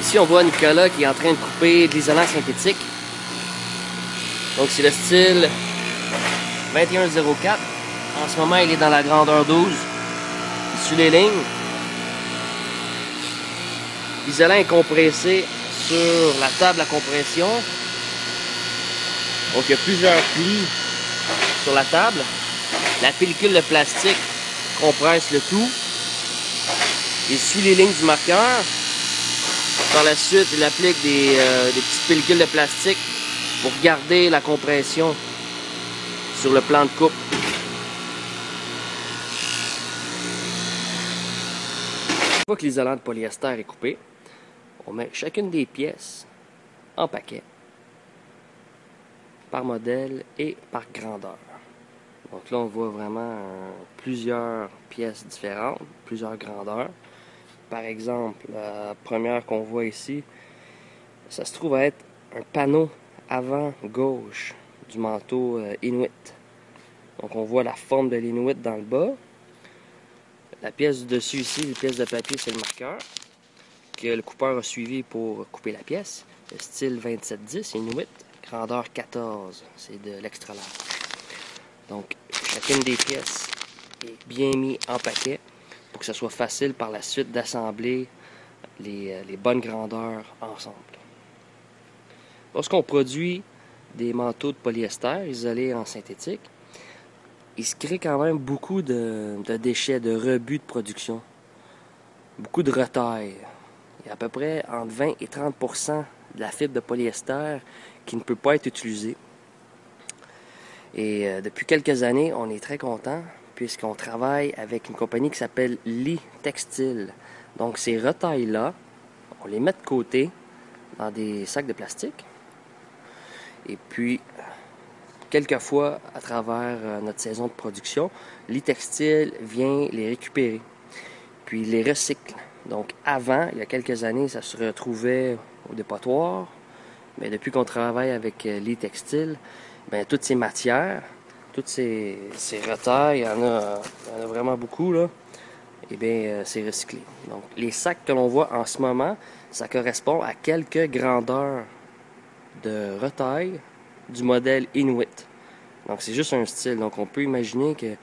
Ici, on voit Nicolas qui est en train de couper de l'isolant synthétique. Donc, c'est le style 2104. En ce moment, il est dans la grandeur 12. Il suit les lignes. L'isolant est compressé sur la table à compression. Donc, il y a plusieurs plis sur la table. La pellicule de plastique compresse le tout. Il suit les lignes du marqueur. Par la suite, il applique des petites pellicules de plastique pour garder la compression sur le plan de coupe. Une fois que l'isolant de polyester est coupé, on met chacune des pièces en paquet, par modèle et par grandeur. Donc là, on voit vraiment plusieurs pièces différentes, plusieurs grandeurs. Par exemple, la première qu'on voit ici, ça se trouve à être un panneau avant gauche du manteau Inuit. Donc on voit la forme de l'Inuit dans le bas. La pièce du dessus ici, les pièces de papier, c'est le marqueur que le coupeur a suivi pour couper la pièce. Le style 2710 Inuit, grandeur 14, c'est de l'extra large. Donc chacune des pièces est bien mise en paquet pour que ce soit facile par la suite d'assembler les bonnes grandeurs ensemble. Lorsqu'on produit des manteaux de polyester isolés en synthétique, il se crée quand même beaucoup de déchets, de rebuts de production, beaucoup de retailles. Il y a à peu près entre 20 et 30% de la fibre de polyester qui ne peut pas être utilisée. Et depuis quelques années, on est très content puisqu'on travaille avec une compagnie qui s'appelle Lee Textile. Donc ces retailles-là, on les met de côté dans des sacs de plastique. Et puis, quelquefois, à travers notre saison de production, Lee Textile vient les récupérer, puis les recycle. Donc avant, il y a quelques années, ça se retrouvait au dépotoir. Mais depuis qu'on travaille avec Lee Textile, bien, toutes ces matières, toutes ces retailles, il y en a vraiment beaucoup, là. Eh bien, c'est recyclé. Donc, les sacs que l'on voit en ce moment, ça correspond à quelques grandeurs de retaille du modèle Inuit. Donc, c'est juste un style. Donc, on peut imaginer qu'il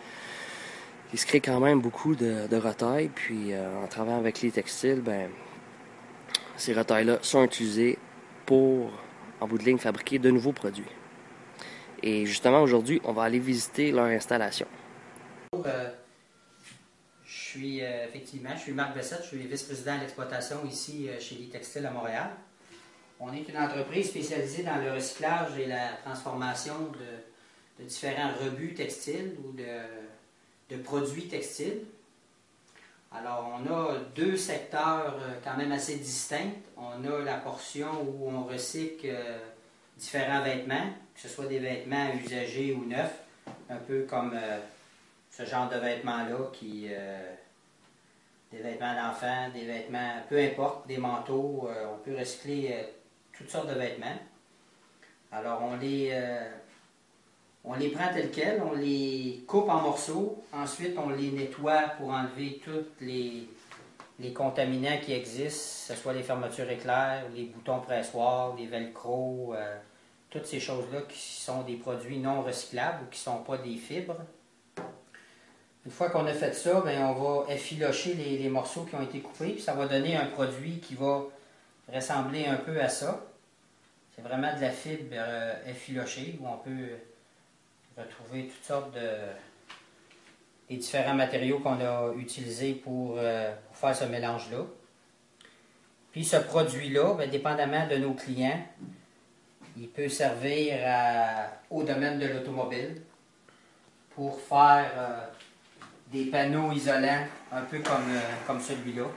se crée quand même beaucoup de retailles. Puis, en travaillant avec les textiles, ben, ces retailles-là sont utilisées pour, en bout de ligne, fabriquer de nouveaux produits. Et justement, aujourd'hui, on va aller visiter leur installation. Je suis Marc Bessette, je suis vice-président à l'exploitation ici chez Lee Textile à Montréal. On est une entreprise spécialisée dans le recyclage et la transformation de différents rebuts textiles ou de produits textiles. Alors, on a deux secteurs quand même assez distincts. On a la portion où on recycle différents vêtements, que ce soit des vêtements usagés ou neufs, un peu comme ce genre de vêtements-là des vêtements d'enfants, des vêtements, peu importe, des manteaux, on peut recycler toutes sortes de vêtements. Alors on les prend tels quels, on les coupe en morceaux, ensuite on les nettoie pour enlever tous les contaminants qui existent, que ce soit les fermetures éclairs, les boutons pressoirs, les velcro, toutes ces choses-là qui sont des produits non recyclables ou qui ne sont pas des fibres. Une fois qu'on a fait ça, bien, on va effilocher les morceaux qui ont été coupés, puis ça va donner un produit qui va ressembler un peu à ça. C'est vraiment de la fibre effilochée où on peut retrouver toutes sortes des différents matériaux qu'on a utilisés pour faire ce mélange-là. Puis ce produit-là, bien, dépendamment de nos clients, il peut servir au domaine de l'automobile pour faire des panneaux isolants, un peu comme celui-là. Vous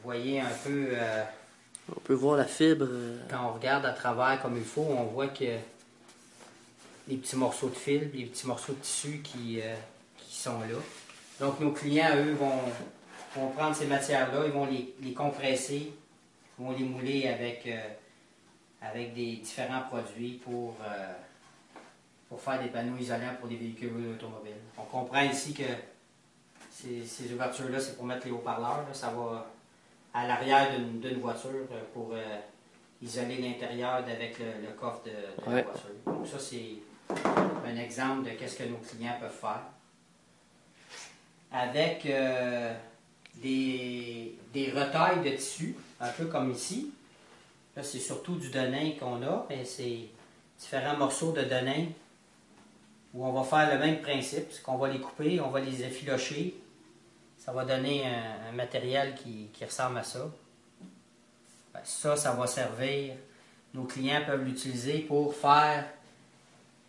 voyez un peu... On peut voir la fibre. Quand on regarde à travers comme il faut, on voit que les petits morceaux de fil, les petits morceaux de tissu qui sont là. Donc nos clients, eux, vont prendre ces matières-là, ils vont les compresser, ils vont les mouler avec des différents produits pour faire des panneaux isolants pour des véhicules automobiles. On comprend ici que ces ouvertures-là, c'est pour mettre les haut-parleurs. Ça va à l'arrière d'une voiture pour isoler l'intérieur avec le coffre de la voiture. Donc ça, c'est un exemple de ce que nos clients peuvent faire. Avec des retailles de tissu, un peu comme ici. Là, c'est surtout du denain qu'on a, mais c'est différents morceaux de denain où on va faire le même principe, c'est qu'on va les couper, on va les effilocher. Ça va donner un matériel qui ressemble à ça. Ben, ça va servir. Nos clients peuvent l'utiliser pour faire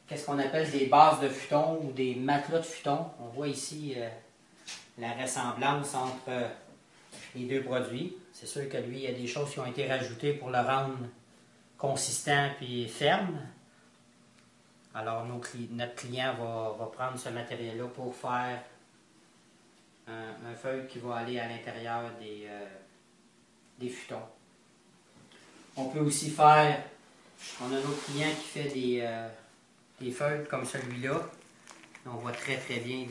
qu'est-ce qu'on appelle des bases de futon ou des matelas de futon. On voit ici la ressemblance entre les deux produits. C'est sûr que lui, il y a des choses qui ont été rajoutées pour le rendre consistant et ferme. Alors, notre client va prendre ce matériel-là pour faire un feuille qui va aller à l'intérieur des futons. On peut aussi faire, on a notre client qui fait des feuilles comme celui-là. On voit très très bien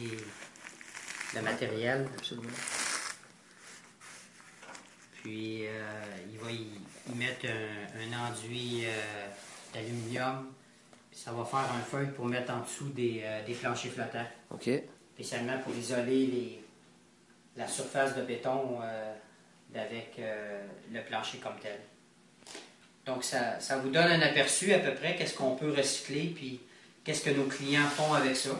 le matériel. Absolument. Puis il va y mettre un enduit d'aluminium. Puis ça va faire un feuille pour mettre en dessous des planchers flottants. OK. Spécialement pour isoler la surface de béton avec le plancher comme tel. Donc ça vous donne un aperçu à peu près qu'est-ce qu'on peut recycler puis qu'est-ce que nos clients font avec ça.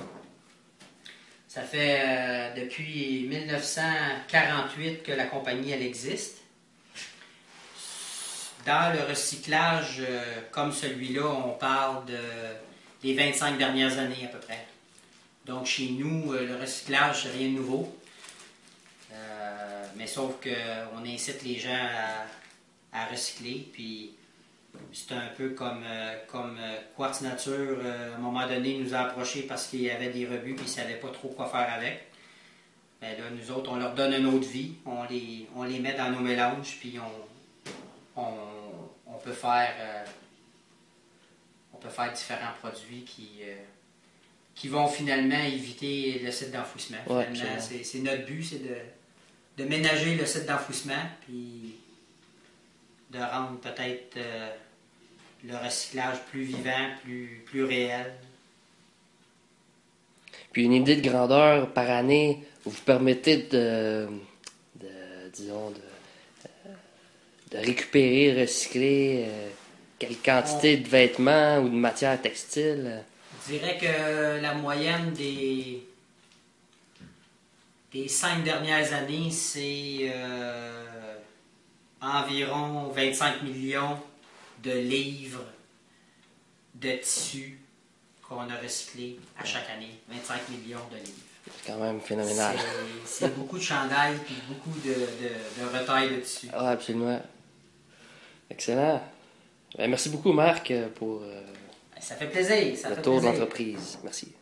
Ça fait depuis 1948 que la compagnie elle existe. Dans le recyclage comme celui-là, on parle des 25 dernières années à peu près. Donc chez nous, le recyclage, c'est rien de nouveau. Mais sauf qu'on incite les gens à recycler. Puis c'est un peu comme Quartz Nature, à un moment donné, nous a approchés parce qu'il y avait des rebuts et ils ne savaient pas trop quoi faire avec. Ben là, nous autres, on leur donne une autre vie. On les met dans nos mélanges, puis on peut faire différents produits qui vont finalement éviter le site d'enfouissement. Ouais, finalement, c'est notre but, c'est de ménager le site d'enfouissement, puis de rendre peut-être le recyclage plus vivant, plus réel. Puis une idée de grandeur par année vous permettez de récupérer, recycler quelle quantité de vêtements ou de matière textile? Je dirais que la moyenne des 5 dernières années, c'est environ 25 millions de livres de tissus qu'on a recyclés à chaque année. 25 millions de livres. C'est quand même phénoménal. C'est beaucoup de chandails et beaucoup de retailles de tissus. Ah, absolument. Excellent. Ben, merci beaucoup, Marc, pour Ça fait plaisir. le tour de l'entreprise. Merci.